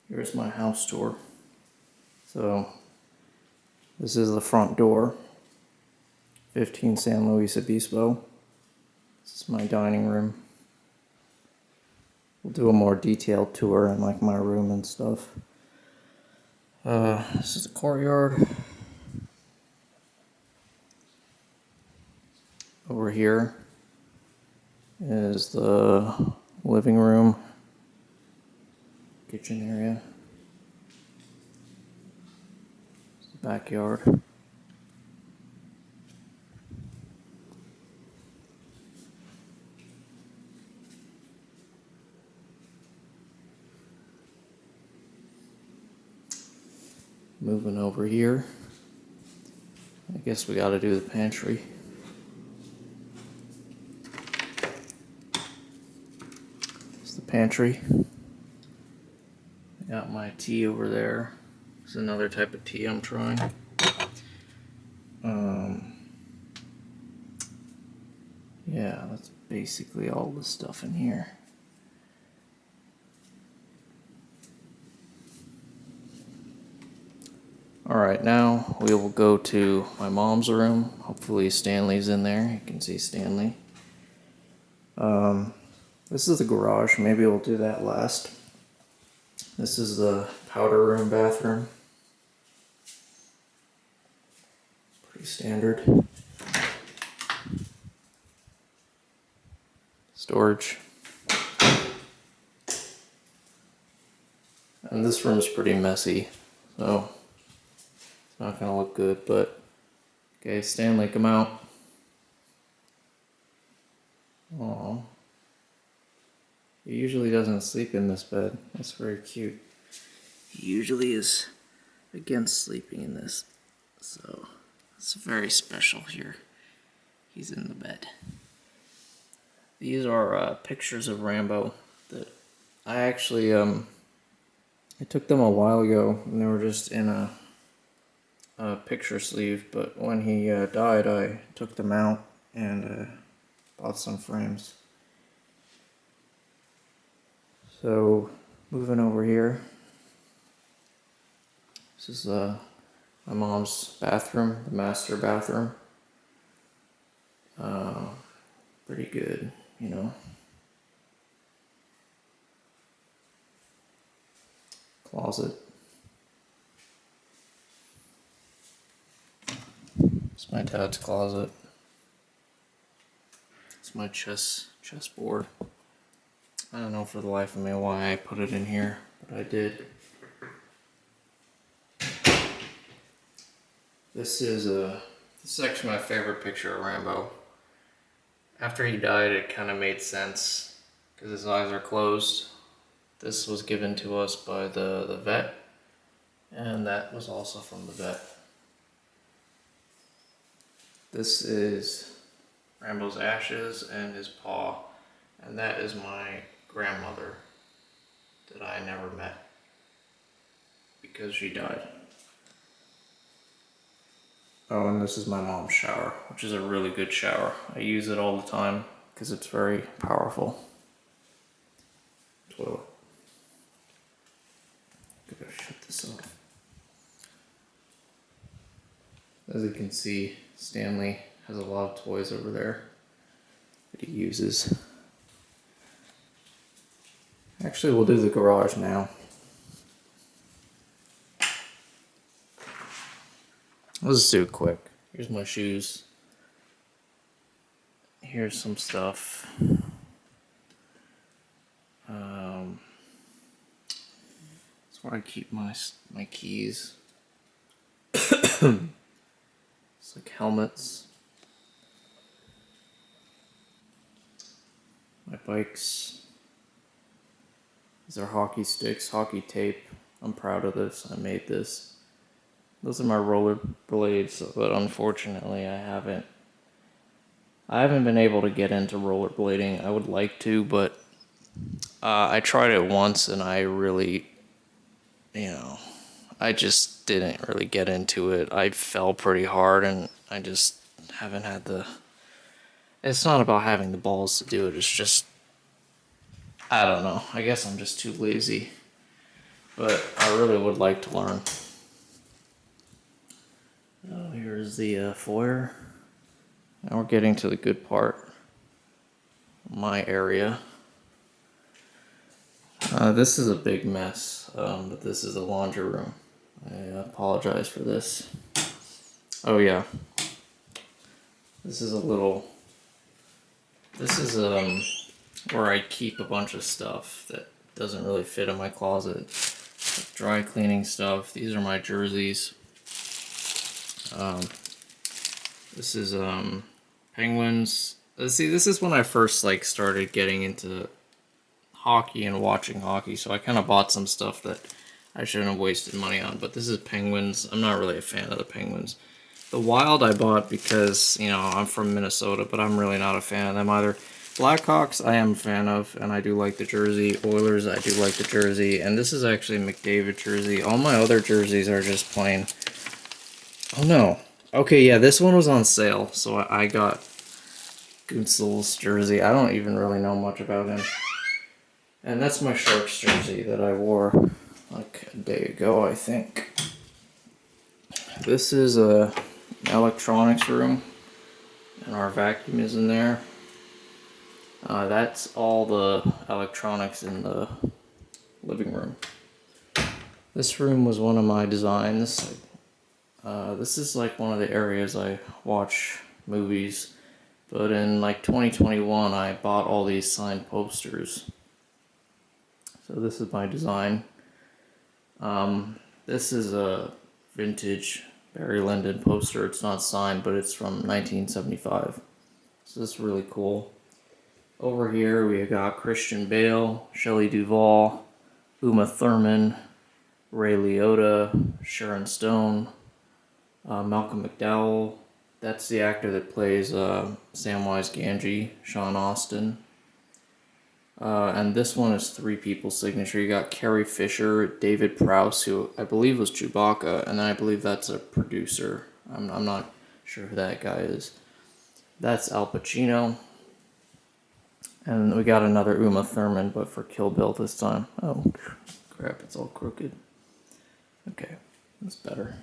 Here's my house tour. So this is the front door, 15 San Luis Obispo. This is my dining room. We'll do a more detailed tour in like my room and stuff. This is the courtyard. Over here is the living room, kitchen area. It's the backyard. Moving over here, I guess we gotta do the pantry. It's the pantry. I got my tea over there. It's another type of tea I'm trying. Yeah, that's basically all the stuff in here. Alright, now we will go to my mom's room. Hopefully Stanley's in there. You can see Stanley. This is the garage. Maybe we'll do that last. This is the powder room bathroom. Pretty standard. Storage. And this room's pretty messy, so it's not gonna look good, but okay, Stanley, come out. Aww. He usually doesn't sleep in this bed. That's very cute. He usually is against sleeping in this, so it's very special here. He's in the bed. These are pictures of Rambo that I actually I took them a while ago, and they were just in a picture sleeve, but when he died, I took them out and bought some frames. So, moving over here, this is my mom's bathroom, the master bathroom. Pretty good, you know. Closet. It's my dad's closet. It's my chessboard. I don't know for the life of me why I put it in here, but I did. This is actually my favorite picture of Rambo. After he died, it kind of made sense because his eyes are closed. This was given to us by the vet, and that was also from the vet. This is Rambo's ashes and his paw, and that is my grandmother that I never met because she died. Oh, and this is my mom's shower, which is a really good shower. I use it all the time because it's very powerful. Toilet. Gotta shut this off. As you can see, Stanley has a lot of toys over there that he uses. Actually, we'll do the garage now. Let's just do it quick. Here's my shoes. Here's some stuff. That's where I keep my keys. It's like helmets. My bikes. These are hockey sticks, hockey tape. I'm proud of this. I made this. Those are my roller blades, but unfortunately I haven't been able to get into rollerblading. I would like to, but I tried it once and I really, I just didn't really get into it. I fell pretty hard and I just haven't had it's not about having the balls to do it, it's just, I don't know. I guess I'm just too lazy. but I really would like to learn. Oh, here's the foyer. Now we're getting to the good part. My area. This is a big mess, but this is a laundry room. I apologize for this. Oh yeah. This is where I keep a bunch of stuff that doesn't really fit in my closet. Like dry cleaning stuff. These are my jerseys. This is Penguins. See, this is when I first started getting into hockey and watching hockey, so I kind of bought some stuff that I shouldn't have wasted money on. But this is Penguins. I'm not really a fan of the Penguins. The Wild I bought because, I'm from Minnesota, but I'm really not a fan of them either. Blackhawks I am a fan of, and I do like the jersey. Oilers I do like the jersey, and this is actually a McDavid jersey. All my other jerseys are just plain. Oh no. Okay, yeah, this one was on sale, so I got Guentzel's jersey. I don't even really know much about him. And that's my Sharks jersey that I wore like a day ago, I think. This is a electronics room, and our vacuum is in there. That's all the electronics in the living room. This room was one of my designs. This is one of the areas I watch movies, but in 2021 I bought all these signed posters. So this is my design. This is a vintage Barry Lyndon poster. It's not signed, but it's from 1975. So this is really cool. Over here we got Christian Bale, Shelley Duvall, Uma Thurman, Ray Liotta, Sharon Stone, Malcolm McDowell. That's the actor that plays Samwise Gamgee, Sean Astin. And this one is 3 people's signature. You got Carrie Fisher, David Prowse, who I believe was Chewbacca, and then I believe that's a producer. I'm not sure who that guy is. That's Al Pacino. And we got another Uma Thurman, but for Kill Bill this time. Oh, crap, it's all crooked. Okay, that's better.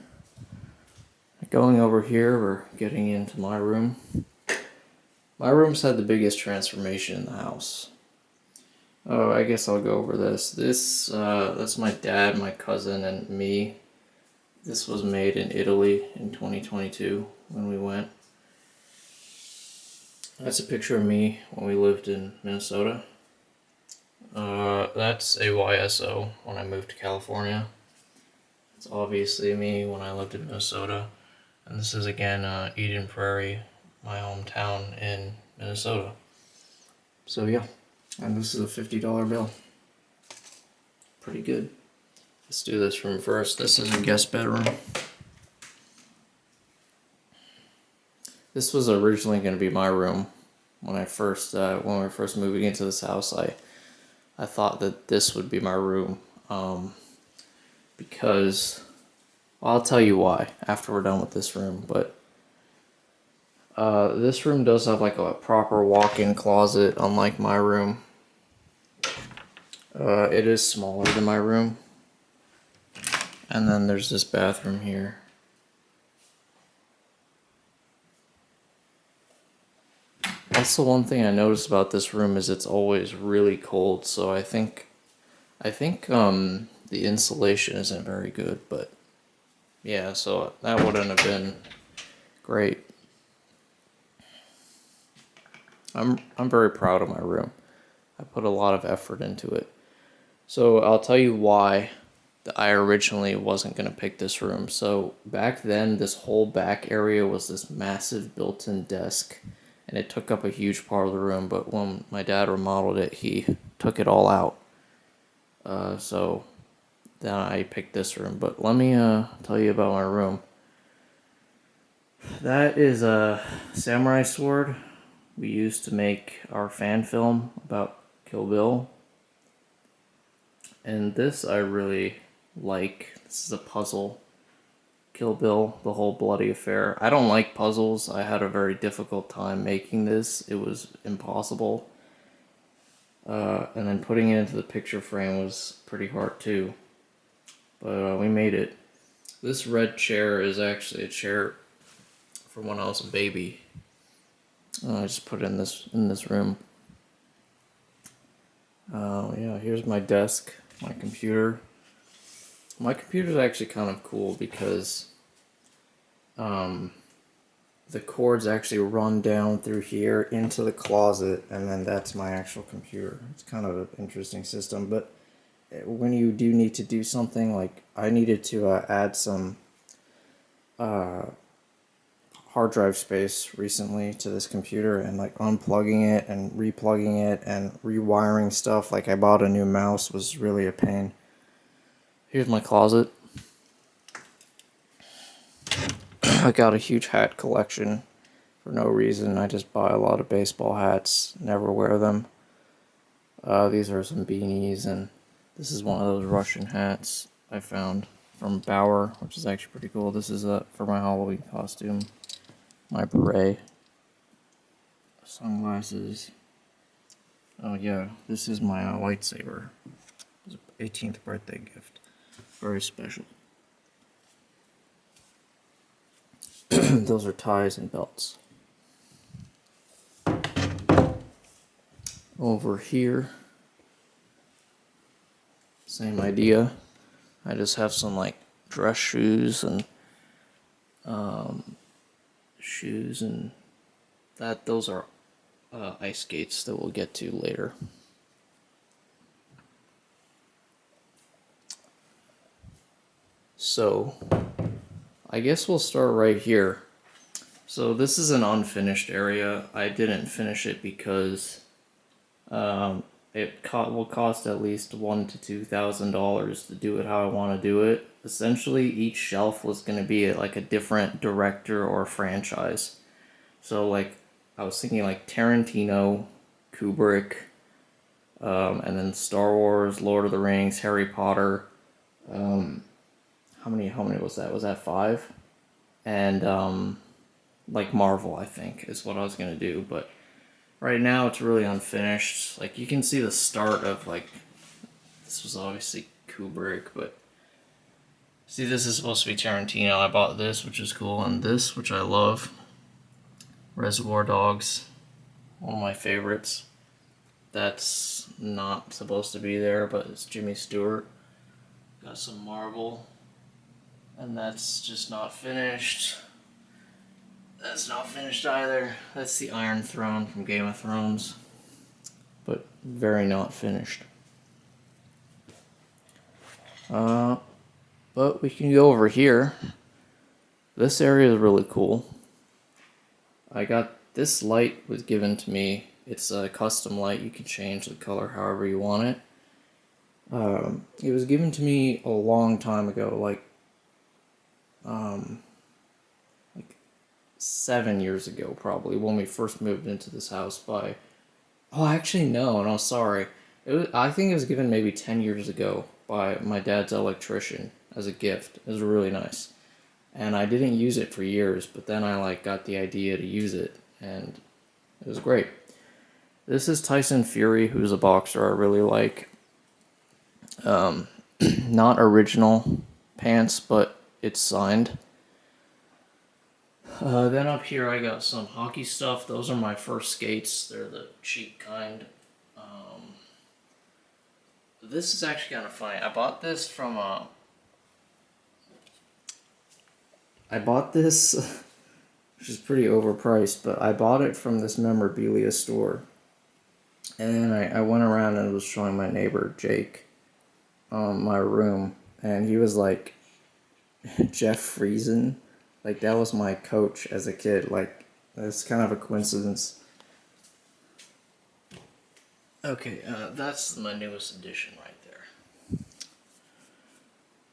Going over here, we're getting into my room. My room's had the biggest transformation in the house. Oh, I guess I'll go over this. That's my dad, my cousin, and me. This was made in Italy in 2022 when we went. That's a picture of me when we lived in Minnesota. That's a YSO when I moved to California. It's obviously me when I lived in Minnesota. And this is again Eden Prairie, my hometown in Minnesota. So yeah, and this is a $50 bill. Pretty good. Let's do this room first. This is a guest bedroom. This was originally going to be my room when we were first moving into this house. I thought that this would be my room because, well, I'll tell you why after we're done with this room. But this room does have a proper walk-in closet, unlike my room. It is smaller than my room. And then there's this bathroom here. Also, one thing I noticed about this room is it's always really cold, so I think the insulation isn't very good, but yeah, so that wouldn't have been great. I'm very proud of my room. I put a lot of effort into it. So I'll tell you why I originally wasn't going to pick this room. So back then, this whole back area was this massive built-in desk, and it took up a huge part of the room, but when my dad remodeled it, he took it all out. So then I picked this room. But let me tell you about my room. That is a samurai sword we used to make our fan film about Kill Bill. And this I really like. This is a puzzle. Kill Bill, the whole bloody affair. I don't like puzzles. I had a very difficult time making this. It was impossible. And then putting it into the picture frame was pretty hard too. but we made it. This red chair is actually a chair from when I was a baby. I just put it in this room. Yeah, here's my desk, my computer. My computer's actually kind of cool because the cords actually run down through here into the closet, and then that's my actual computer. It's kind of an interesting system, but when you do need to do something, like I needed to add some hard drive space recently to this computer, and like unplugging it and replugging it and rewiring stuff, like I bought a new mouse, was really a pain. Here's my closet. I got a huge hat collection for no reason. I just buy a lot of baseball hats, never wear them. These are some beanies, and this is one of those Russian hats I found from Bauer, which is actually pretty cool. This is for my Halloween costume. My beret. Sunglasses. Oh yeah, this is my lightsaber. It was an 18th birthday gift. Very special. Those are ties and belts. Over here, same idea. I just have some like dress shoes and those are ice skates that we'll get to later. So I guess we'll start right here. So this is an unfinished area. I didn't finish it because it will cost at least $1,000 to $2,000 to do it how I want to do it. Essentially, each shelf was going to be like a different director or franchise. So like I was thinking like Tarantino, Kubrick, and then Star Wars, Lord of the Rings, Harry Potter. How many was that? Was that 5? And like Marvel, I think, is what I was gonna do. But right now it's really unfinished. Like you can see the start of like, this was obviously Kubrick, but see, this is supposed to be Tarantino. I bought this, which is cool, and this, which I love. Reservoir Dogs, one of my favorites. That's not supposed to be there, but it's Jimmy Stewart. Got some Marvel. And that's just not finished. That's not finished either. That's the Iron Throne from Game of Thrones. But very not finished. But we can go over here. This area is really cool. I got this light was given to me. It's a custom light. You can change the color however you want it. It was given to me a long time ago, like 7 years ago, probably, when we first moved into this house by... Oh, actually, no, sorry. I think it was given maybe 10 years ago by my dad's electrician as a gift. It was really nice. And I didn't use it for years, but then I like got the idea to use it, and it was great. This is Tyson Fury, who's a boxer I really like. Not original pants, but it's signed. Then up here I got some hockey stuff. Those are my first skates. They're the cheap kind. This is actually kind of funny. I bought this from which is pretty overpriced, but I bought it from this memorabilia store. And I went around and was showing my neighbor, Jake, my room. And he was like, Jeff Friesen? Like, that was my coach as a kid. Like, that's kind of a coincidence. Okay, that's my newest edition right there.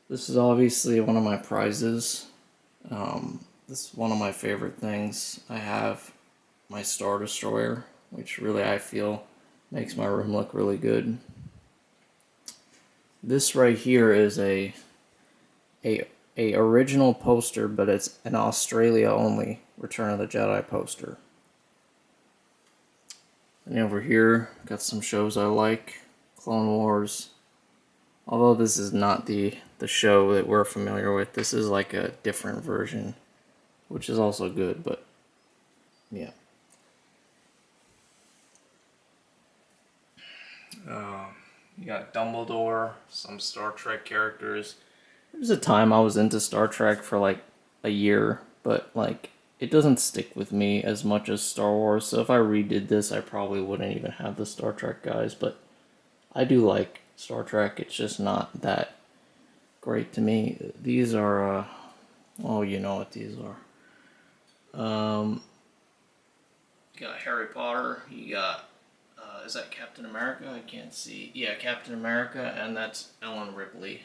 This is obviously one of my prizes. This is one of my favorite things. I have my Star Destroyer, which really I feel makes my room look really good. This right here is a original poster, but it's an Australia only Return of the Jedi poster. And over here, got some shows I like. Clone Wars. Although this is not the the show that we're familiar with. This is like a different version, which is also good, but yeah. You got Dumbledore, some Star Trek characters. There was a time I was into Star Trek for like a year, but like it doesn't stick with me as much as Star Wars. So if I redid this, I probably wouldn't even have the Star Trek guys, but I do like Star Trek. It's just not that great to me. These are oh, you know what these are. You got Harry Potter, you got is that Captain America? I can't see. Yeah, Captain America, and that's Ellen Ripley.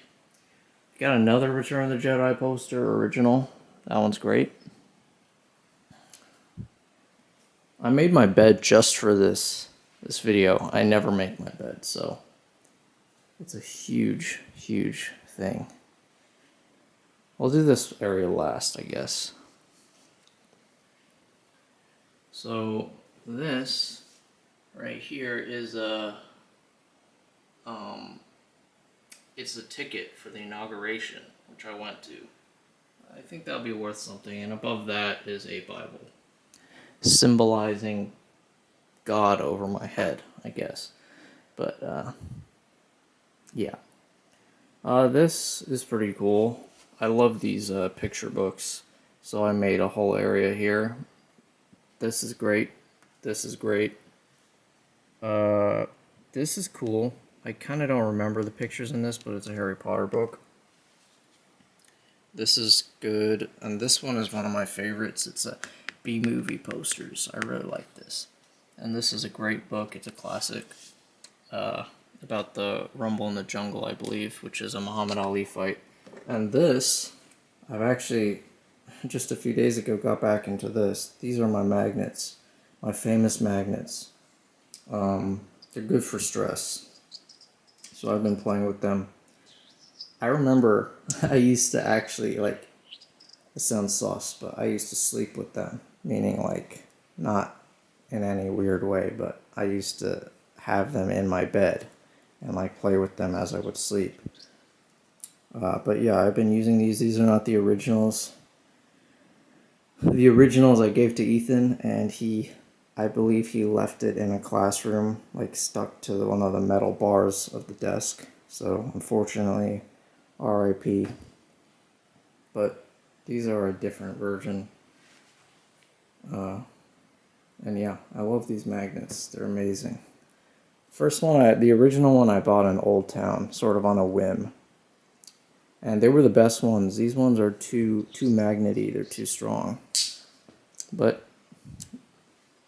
Got another Return of the Jedi poster, original. That one's great. I made my bed just for this video. I never make my bed, so it's a huge, huge thing. I'll do this area last, I guess. So this right here is it's a ticket for the inauguration, which I went to. I think that'll be worth something. And above that is a Bible, symbolizing God over my head, I guess. But yeah, this is pretty cool. I love these picture books, so I made a whole area here. This is great. This is great. This is cool. I kind of don't remember the pictures in this, but it's a Harry Potter book. This is good, and this one is one of my favorites. It's a B-movie posters. I really like this. And this is a great book. It's a classic about the Rumble in the Jungle, I believe, which is a Muhammad Ali fight. And this, I've actually, just a few days ago, got back into this. These are my magnets, my famous magnets. They're good for stress. So I've been playing with them. I remember I used to actually, like, it sounds sauce, but I used to sleep with them. Meaning, like, not in any weird way, but I used to have them in my bed and, like, play with them as I would sleep. But yeah, I've been using these. These are not the originals. The originals I gave to Ethan, and I believe he left it in a classroom, like stuck to one of the metal bars of the desk. So unfortunately, RIP. But these are a different version. And yeah, I love these magnets. They're amazing. First one, the original one I bought in Old Town, sort of on a whim. And they were the best ones. These ones are too magnety. They're too strong. But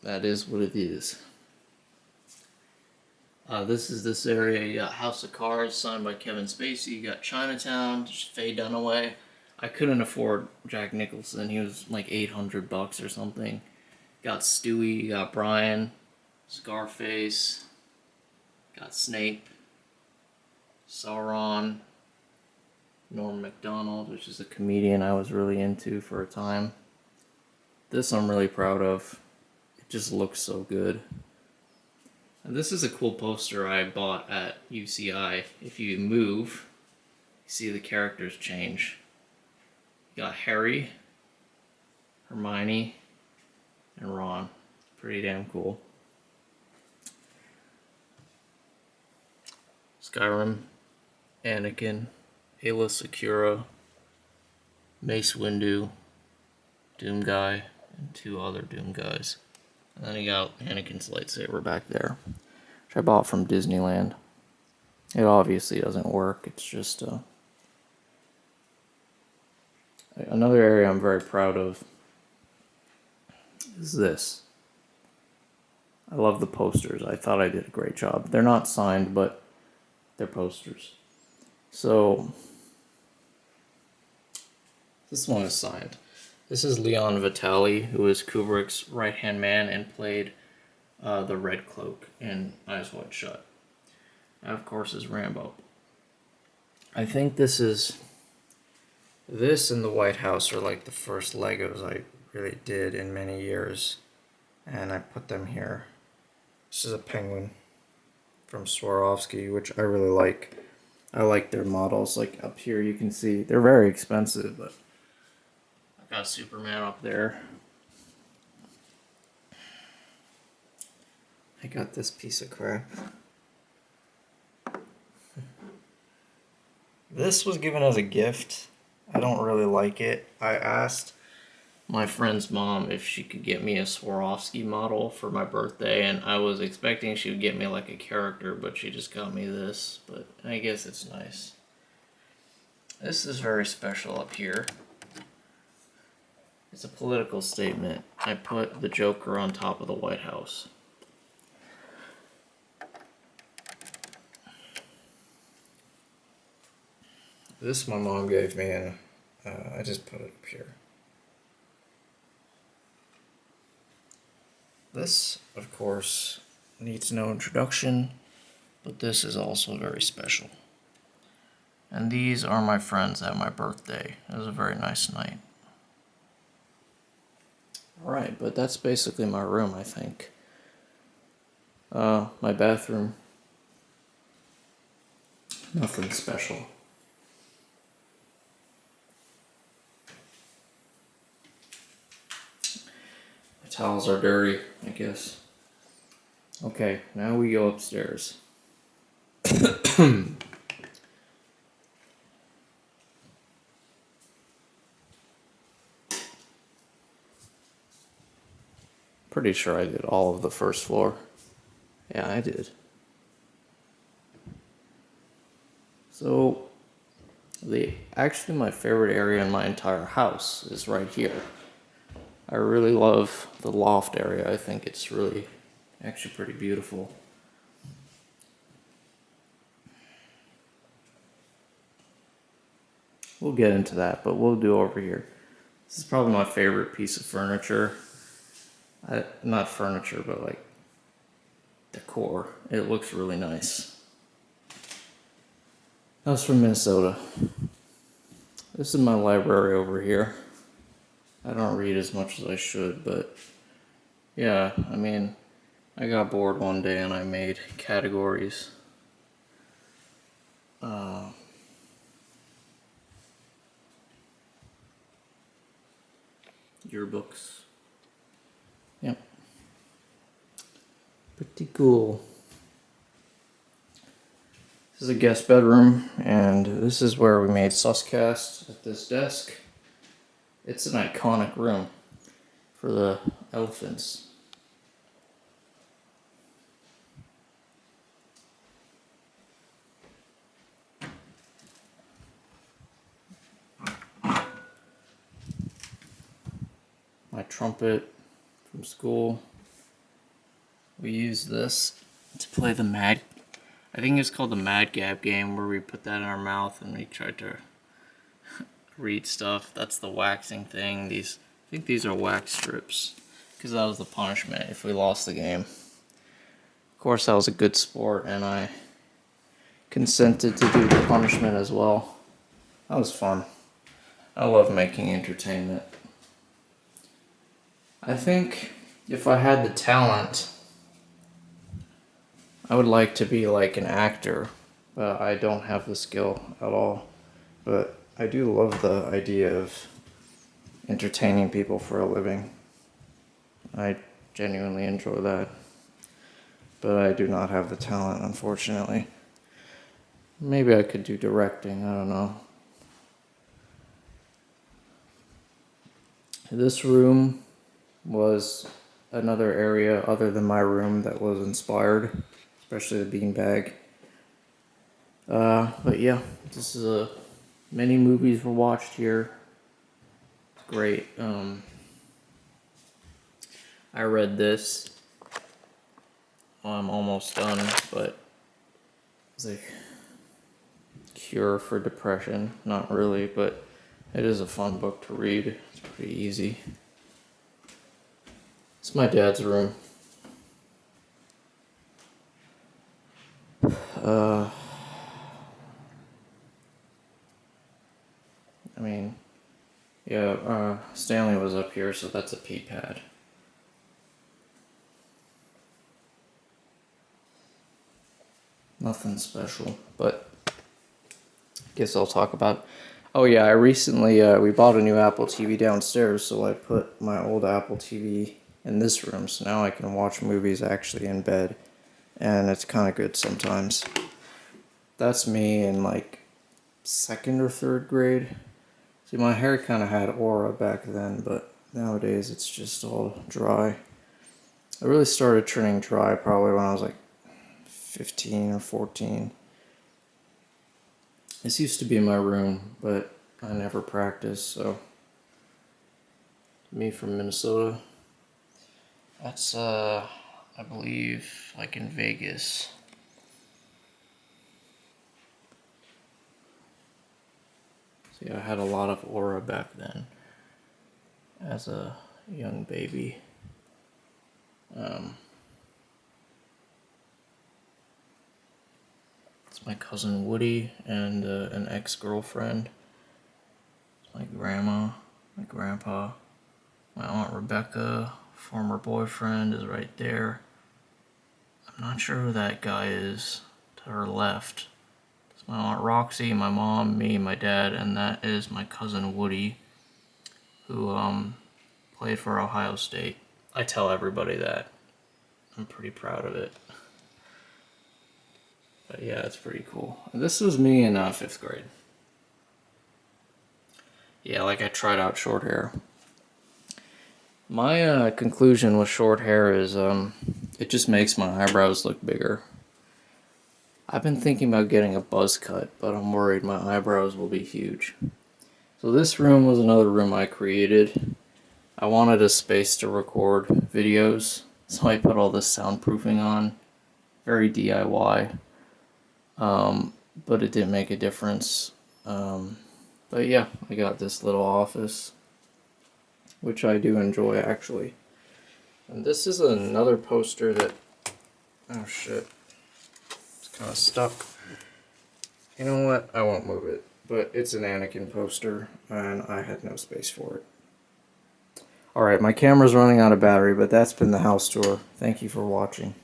that is what it is. This is this area. You got House of Cards, signed by Kevin Spacey. You got Chinatown, Faye Dunaway. I couldn't afford Jack Nicholson. He was like $800 or something. Got Stewie. You got Brian. Scarface. Got Snape. Sauron. Norm Macdonald, which is a comedian I was really into for a time. This I'm really proud of. It just looks so good. And this is a cool poster I bought at UCI. If you move, you see the characters change. You got Harry, Hermione, and Ron. Pretty damn cool. Skyrim, Anakin, Ayla Secura, Mace Windu, Doom Guy, and 2 other Doom Guys. And then you got Anakin's lightsaber back there, which I bought from Disneyland. It obviously doesn't work. It's just another area I'm very proud of is this. I love the posters. I thought I did a great job. They're not signed, but they're posters. So this one is signed. This is Leon Vitali, who is Kubrick's right-hand man and played the Red Cloak in Eyes Wide Shut. That, of course, is Rambo. I think this and the White House are like the first Legos I really did in many years. And I put them here. This is a penguin from Swarovski, which I really like. I like their models. Like up here, you can see they're very expensive, but I got Superman up there. I got this piece of crap. This was given as a gift. I don't really like it. I asked my friend's mom if she could get me a Swarovski model for my birthday, and I was expecting she would get me like a character, but she just got me this. But I guess it's nice. This is very special up here. It's a political statement. I put the Joker on top of the White House. This my mom gave me, and I just put it up here. This, of course, needs no introduction, but this is also very special. And these are my friends at my birthday. It was a very nice night. Alright, but that's basically my room, I think. My bathroom. Nothing special. My towels are dirty, I guess. Okay, now we go upstairs. Pretty sure I did all of the first floor. Yeah, I did. So, actually my favorite area in my entire house is right here. I really love the loft area. I think it's really, actually pretty beautiful. We'll get into that, but we'll do over here. This is probably my favorite piece of furniture. Not furniture, but like decor. It looks really nice. That was from Minnesota. This is my library over here. I don't read as much as I should, but yeah, I mean, I got bored one day and I made categories. Yearbooks. Yep. Pretty cool. This is a guest bedroom, and this is where we made Suscast at this desk. It's an iconic room for the elephants. My trumpet from school. We use this to play the I think it's called the Mad Gab game, where we put that in our mouth and we tried to read stuff. That's the waxing thing. I think these are wax strips, because that was the punishment if we lost the game. Of course, I was a good sport and I consented to do the punishment as well. That was fun. I love making entertainment. I think if I had the talent, I would like to be like an actor, but I don't have the skill at all. But I do love the idea of entertaining people for a living. I genuinely enjoy that. But I do not have the talent, unfortunately. Maybe I could do directing, I don't know. This room was another area other than my room that was inspired, especially the beanbag. But yeah, this is many movies were watched here. It's great. I read this. I'm almost done, but it's like cure for depression. Not really, but it is a fun book to read. It's pretty easy. It's my dad's room. I mean, yeah, Stanley was up here, so that's a pee pad. Nothing special, but guess I'll talk about. Oh yeah, I recently we bought a new Apple TV downstairs, so I put my old Apple TV in this room, so now I can watch movies actually in bed, and it's kind of good sometimes. That's me in like 2nd or 3rd grade. See, my hair kind of had aura back then, but nowadays it's just all dry. I really started turning dry probably when I was like 15 or 14. This used to be in my room, but I never practiced, so. Me from Minnesota. That's, I believe, like in Vegas. See, I had a lot of aura back then as a young baby. It's my cousin Woody and an ex-girlfriend. It's my grandma, my grandpa, my Aunt Rebecca, former boyfriend is right there. I'm not sure who that guy is to her left. It's my Aunt Roxy, my mom, me, my dad, and that is my cousin Woody, who played for Ohio State. I tell everybody that. I'm pretty proud of it. But yeah, it's pretty cool. This was me in 5th grade. Yeah, like I tried out short hair. My conclusion with short hair is it just makes my eyebrows look bigger. I've been thinking about getting a buzz cut, but I'm worried my eyebrows will be huge. So this room was another room I created. I wanted a space to record videos, so I put all this soundproofing on. Very DIY. But it didn't make a difference. But yeah, I got this little office, which I do enjoy actually. And this is another poster that, oh shit, it's kind of stuck. You know what, I won't move it, but it's an Anakin poster and I had no space for it. Alright, my camera's running out of battery, but that's been the house tour. Thank you for watching.